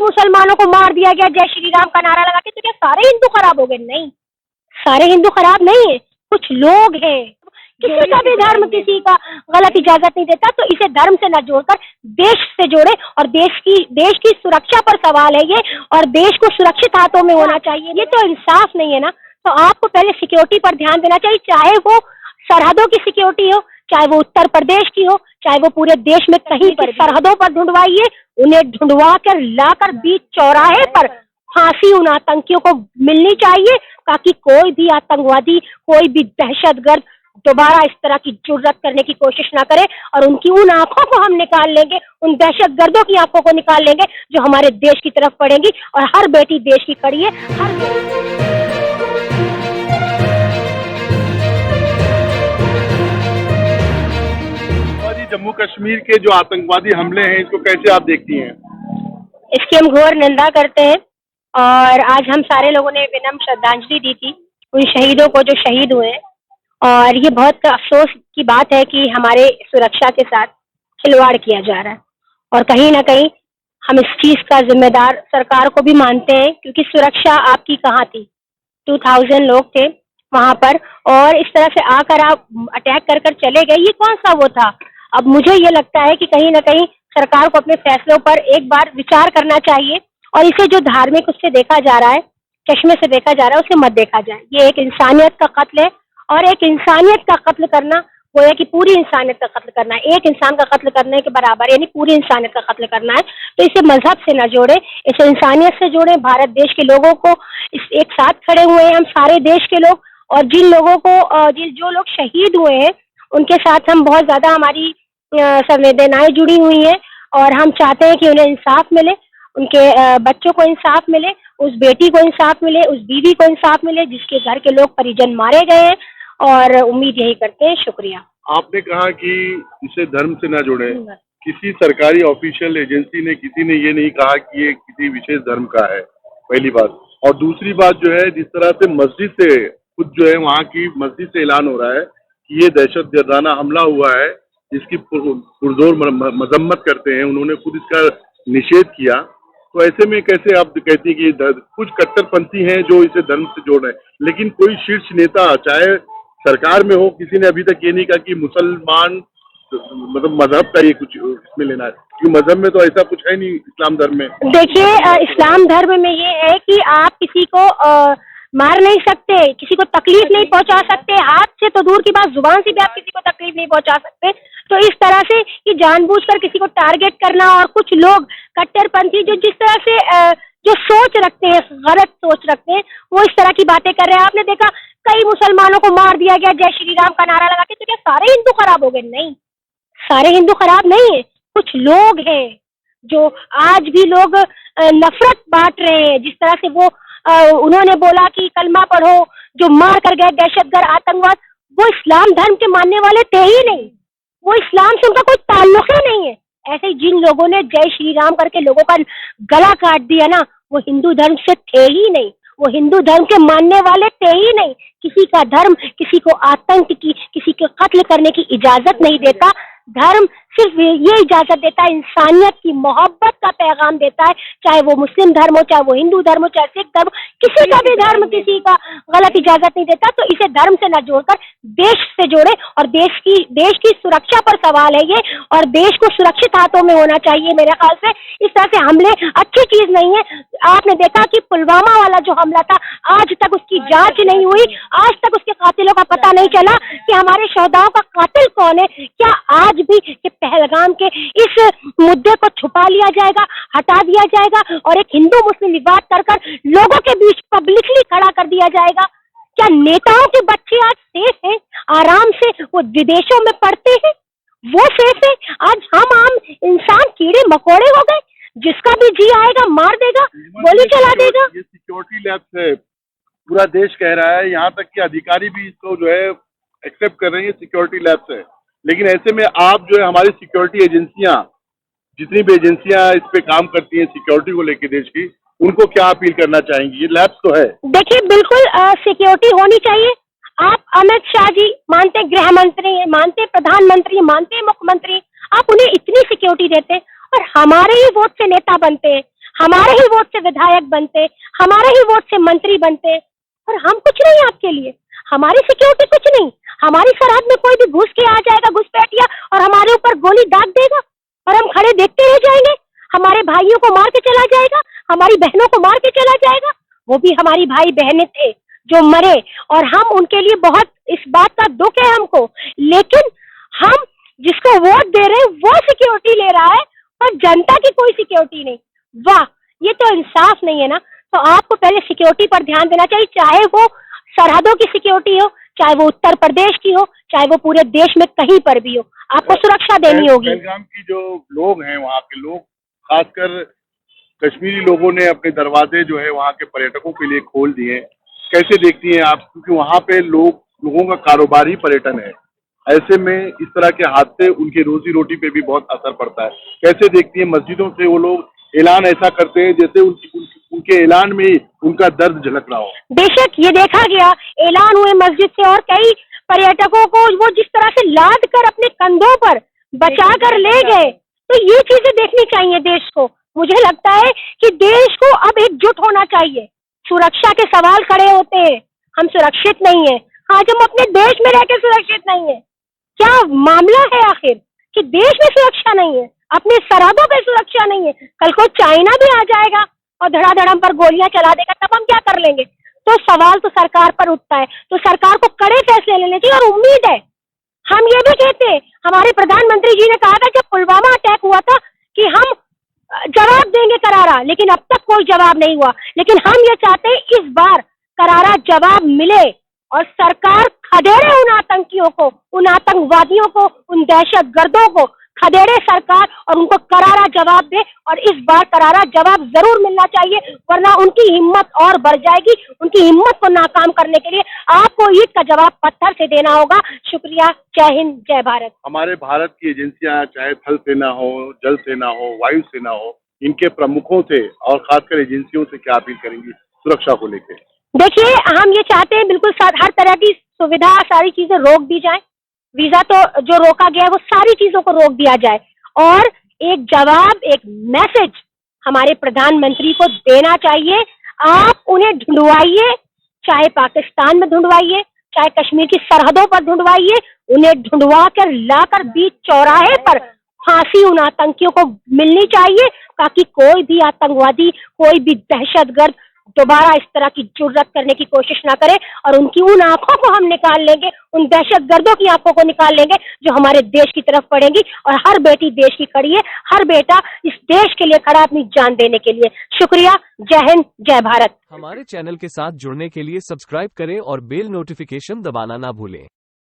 मुसलमानों को मार दिया गया जय श्री राम का नारा लगा के, तो क्या सारे हिंदू खराब हो गए? नहीं, सारे हिंदू खराब नहीं है, कुछ लोग हैं। किसी का भी धर्म किसी का गलत इजाजत नहीं देता, तो इसे धर्म से न जोड़कर देश से जोड़े, और देश की सुरक्षा पर सवाल है ये, और देश को सुरक्षित हाथों में होना चाहिए। ये तो इंसाफ नहीं है ना। तो आपको पहले सिक्योरिटी पर ध्यान देना चाहिए, चाहे वो सरहदों की सिक्योरिटी हो, चाहे वो उत्तर प्रदेश की हो, चाहे वो पूरे देश में कहीं पर सरहदों पर ढूंढवाइए, उन्हें ढूंढवा कर लाकर बीच चौराहे पर फांसी उन आतंकियों को मिलनी चाहिए, ताकि कोई भी आतंकवादी, कोई भी दहशतगर्द दोबारा इस तरह की जुर्रत करने की कोशिश ना करे। और उनकी उन आंखों को हम निकाल लेंगे, उन दहशतगर्दों की आंखों को निकाल लेंगे जो हमारे देश की तरफ पड़ेंगी, और हर बेटी देश की खड़ी है। जम्मू कश्मीर के जो आतंकवादी हमले हैं, इसको कैसे आप देखती हैं? इसकी हम घोर निंदा करते हैं, और आज हम सारे लोगों ने विनम्र श्रद्धांजलि दी थी उन शहीदों को जो शहीद हुए हैं। और ये बहुत अफसोस की बात है कि हमारे सुरक्षा के साथ खिलवाड़ किया जा रहा है, और कहीं ना कहीं हम इस चीज का जिम्मेदार सरकार को भी मानते हैं, क्योंकि सुरक्षा आपकी कहाँ थी? 2000 लोग थे वहां पर, और इस तरह से आकर आप अटैक कर कर चले गए, ये कौन सा वो था? अब मुझे ये लगता है कि कहीं ना कहीं सरकार को अपने फैसलों पर एक बार विचार करना चाहिए, और इसे जो धार्मिक उससे देखा जा रहा है, चश्मे से देखा जा रहा है, उसे मत देखा जाए। ये एक इंसानियत का कत्ल है, और एक इंसानियत का कत्ल करना वो है कि पूरी इंसानियत का कत्ल करना है। एक इंसान का कत्ल करने के बराबर, यानी पूरी इंसानियत का कत्ल करना है। तो इसे मजहब से न जोड़े, इसे इंसानियत से जोड़े। भारत देश के लोगों को इस एक साथ खड़े हुए हैं हम सारे देश के लोग, और जिन लोगों को जो लोग शहीद हुए हैं उनके साथ हम बहुत ज्यादा, हमारी संवेदनाएं जुड़ी हुई हैं, और हम चाहते हैं कि उन्हें इंसाफ मिले, उनके बच्चों को इंसाफ मिले, उस बेटी को इंसाफ मिले, उस बीवी को इंसाफ मिले जिसके घर के लोग परिजन मारे गए हैं, और उम्मीद यही करते हैं। शुक्रिया। आपने कहा कि इसे धर्म से न जोड़े, किसी सरकारी ऑफिशियल एजेंसी ने, किसी ने ये नहीं कहा कि ये किसी विशेष धर्म का है, पहली बात। और दूसरी बात जो है, जिस तरह से मस्जिद से खुद जो है वहाँ की मस्जिद से ऐलान हो रहा है कि ये दहशतगर्दाना हमला हुआ है, जिसकी पुरजोर मजम्मत करते हैं, उन्होंने खुद इसका निषेध किया। तो ऐसे में कैसे आप कहती हैं कि कुछ कट्टरपंथी हैं जो इसे धर्म से जोड़ रहे हैं, लेकिन कोई शीर्ष नेता चाहे सरकार में हो, किसी ने अभी तक ये नहीं कहा कि मुसलमान मतलब मजहब का ये कुछ इसमें लेना है, क्योंकि मजहब में तो ऐसा कुछ है नहीं इस्लाम धर्म में। देखिए, इस्लाम धर्म में ये है कि आप किसी को मार नहीं सकते, किसी को तकलीफ नहीं पहुंचा सकते, हाथ से तो दूर की बात, जुबान से भी आप किसी को तकलीफ नहीं पहुंचा सकते। तो इस तरह से कि जानबूझकर किसी को टारगेट करना, और कुछ लोग कट्टरपंथी जो जिस तरह से जो सोच रखते हैं, गलत सोच रखते हैं, वो इस तरह की बातें कर रहे हैं। आपने देखा कई मुसलमानों को मार दिया गया जय श्री राम का नारा लगा के, तो क्या सारे हिंदू खराब हो गए? नहीं, सारे हिंदू खराब नहीं है, कुछ लोग हैं जो आज भी लोग नफरत बांट रहे हैं। जिस तरह से वो उन्होंने बोला कि कलमा पढ़ो, जो मार कर गए दहशतगर्द आतंकवाद, वो इस्लाम धर्म के मानने वाले थे ही नहीं, वो इस्लाम से उनका कोई ताल्लुक ही नहीं है। ऐसे ही जिन लोगों ने जय श्री राम करके लोगों का गला काट दिया ना, वो हिंदू धर्म से थे ही नहीं, वो हिंदू धर्म के मानने वाले थे ही नहीं। किसी का धर्म किसी को आतंक की, किसी के कत्ल करने की इजाजत नहीं देता। धर्म सिर्फ ये इजाजत देता है, इंसानियत की मोहब्बत का पैगाम देता है, चाहे वो मुस्लिम धर्म हो, चाहे वो हिंदू धर्म हो, चाहे सिख धर्म, किसी का भी धर्म किसी का गलत इजाजत नहीं देता। तो इसे धर्म से न जोड़कर देश से जोड़े, और देश की सुरक्षा पर सवाल है ये, और देश को सुरक्षित हाथों में होना चाहिए। मेरे ख्याल से इस तरह से हमले अच्छी चीज नहीं है। आपने देखा कि पुलवामा वाला जो हमला था, आज तक उसकी जांच नहीं हुई, आज तक उसके कातिलों का पता नहीं चला कि हमारे शहदाओं का कातिल कौन है। क्या आज भी कि पहलगाम के इस मुद्दे को छुपा लिया जाएगा, हटा दिया जाएगा, और एक हिंदू मुस्लिम विवाद कर लोगों के बीच पब्लिकली खड़ा कर दिया जाएगा? क्या नेताओं के बच्चे आज सेफ हैं? आराम से वो विदेशों में पढ़ते हैं, वो सेफ है? आज हम आम इंसान कीड़े मकोड़े हो गए, जिसका भी जी आएगा मार देगा, गोली चला देगा। ये सिक्योरिटी लैब्स है, पूरा देश कह रहा है, यहाँ तक कि अधिकारी भी इसको जो है एक्सेप्ट कर रहे हैं, सिक्योरिटी लैब्स है। लेकिन ऐसे में आप जो है, हमारी सिक्योरिटी एजेंसियां, जितनी भी एजेंसियां इस पे काम करती हैं सिक्योरिटी को लेकर देश की, उनको क्या अपील करना चाहेंगी? ये लैब्स तो है। देखिए, बिल्कुल सिक्योरिटी होनी चाहिए। आप अमित शाह जी मानते गृह मंत्री, मानते प्रधानमंत्री, मानते मुख्यमंत्री, आप उन्हें इतनी सिक्योरिटी देते हैं, और हमारे ही वोट से नेता बनते हैं। हमारे ही वोट से विधायक बनते, हमारे ही वोट से मंत्री बनते, और हम कुछ नहीं आपके लिए, हमारी सिक्योरिटी कुछ नहीं। हमारी सरहद में कोई भी घुस के आ जाएगा, घुसपैठिया, और हमारे ऊपर गोली दाग देगा और हम खड़े देखते रह जाएंगे। हमारे भाइयों को मार के चला जाएगा, हमारी बहनों को मार के चला जाएगा। वो भी हमारी भाई बहनें थे जो मरे, और हम उनके लिए बहुत इस बात का दुख है हमको, लेकिन हम जिसको वोट दे रहे हैं वो सिक्योरिटी ले रहा है और जनता की कोई सिक्योरिटी नहीं। वाह, ये तो इंसाफ नहीं है ना। तो आपको पहले सिक्योरिटी पर ध्यान देना चाहिए, चाहे वो सरहदों की सिक्योरिटी हो, चाहे वो उत्तर प्रदेश की हो, चाहे वो पूरे देश में कहीं पर भी हो, आपको सुरक्षा देनी होगी। पहलगाम की जो लोग हैं, वहाँ के लोग, खासकर कश्मीरी लोगों ने अपने दरवाजे जो है वहाँ के पर्यटकों के लिए खोल दिए। कैसे देखती हैं आप, क्योंकि वहाँ पे लोगों का कारोबार ही पर्यटन है, ऐसे में इस तरह के हादसे उनकी रोजी रोटी पे भी बहुत असर पड़ता है। कैसे देखती हैं मस्जिदों से वो लोग ऐलान ऐसा करते हैं जैसे उनके ऐलान में ही उनका दर्द झलक रहा हो। बेशक ये देखा गया, ऐलान हुए मस्जिद से, और कई पर्यटकों को वो जिस तरह से लाद कर अपने कंधों पर बचा कर ले गए। तो ये चीजें देखनी चाहिए देश को। मुझे लगता है कि देश को अब एकजुट होना चाहिए। सुरक्षा के सवाल खड़े होते हैं, हम सुरक्षित नहीं है, आज हम अपने देश में रहकर सुरक्षित नहीं है। क्या मामला है आखिर कि देश में सुरक्षा नहीं है, अपने सरहदों पे सुरक्षा नहीं है। कल को चाइना भी आ जाएगा और धड़ाधड़ हम पर गोलियां चला देगा, तब हम क्या कर लेंगे? तो सवाल तो सरकार पर उठता है, तो सरकार को कड़े फैसले लेने चाहिए। और उम्मीद है, हम ये भी कहते हैं, हमारे प्रधानमंत्री जी ने कहा था जब पुलवामा अटैक हुआ था कि हम जवाब देंगे करारा, लेकिन अब तक कोई जवाब नहीं हुआ। लेकिन हम ये चाहते हैं इस बार करारा जवाब मिले और सरकार खदेड़े उन आतंकियों को, उन आतंकवादियों को, उन दहशतगर्दों को खदेड़े सरकार और उनको करारा जवाब दे। और इस बार करारा जवाब जरूर मिलना चाहिए, वरना उनकी हिम्मत और बढ़ जाएगी। उनकी हिम्मत को नाकाम करने के लिए आपको ईंट का जवाब पत्थर से देना होगा। शुक्रिया, जय हिंद, जय भारत। हमारे भारत की एजेंसियां, चाहे थल सेना हो, जल सेना हो, वायु सेना हो, इनके प्रमुखों से और खासकर एजेंसियों से क्या अपील करेंगी सुरक्षा को लेकर? देखिए, हम ये चाहते हैं बिल्कुल हर तरह की सुविधा, सारी चीजें रोक दी जाए। वीजा तो जो रोका गया है वो सारी चीजों को रोक दिया जाए, और एक जवाब, एक मैसेज हमारे प्रधानमंत्री को देना चाहिए। आप उन्हें ढूंढवाइए, चाहे पाकिस्तान में ढूंढवाइए, चाहे कश्मीर की सरहदों पर ढूंढवाइए, उन्हें ढूंढवा कर लाकर बीच चौराहे पर फांसी उन आतंकियों को मिलनी चाहिए, ताकि कोई भी आतंकवादी, कोई भी दहशतगर्द दोबारा इस तरह की जुर्रत करने की कोशिश ना करे। और उनकी उन आंखों को हम निकाल लेंगे, उन दहशतगर्दों की आंखों को निकाल लेंगे जो हमारे देश की तरफ पड़ेंगी। और हर बेटी देश की खड़ी है, हर बेटा इस देश के लिए खड़ा अपनी जान देने के लिए। शुक्रिया, जय हिंद, जय भारत। हमारे चैनल के साथ जुड़ने के लिए सब्सक्राइब करें और बेल नोटिफिकेशन दबाना ना भूलें।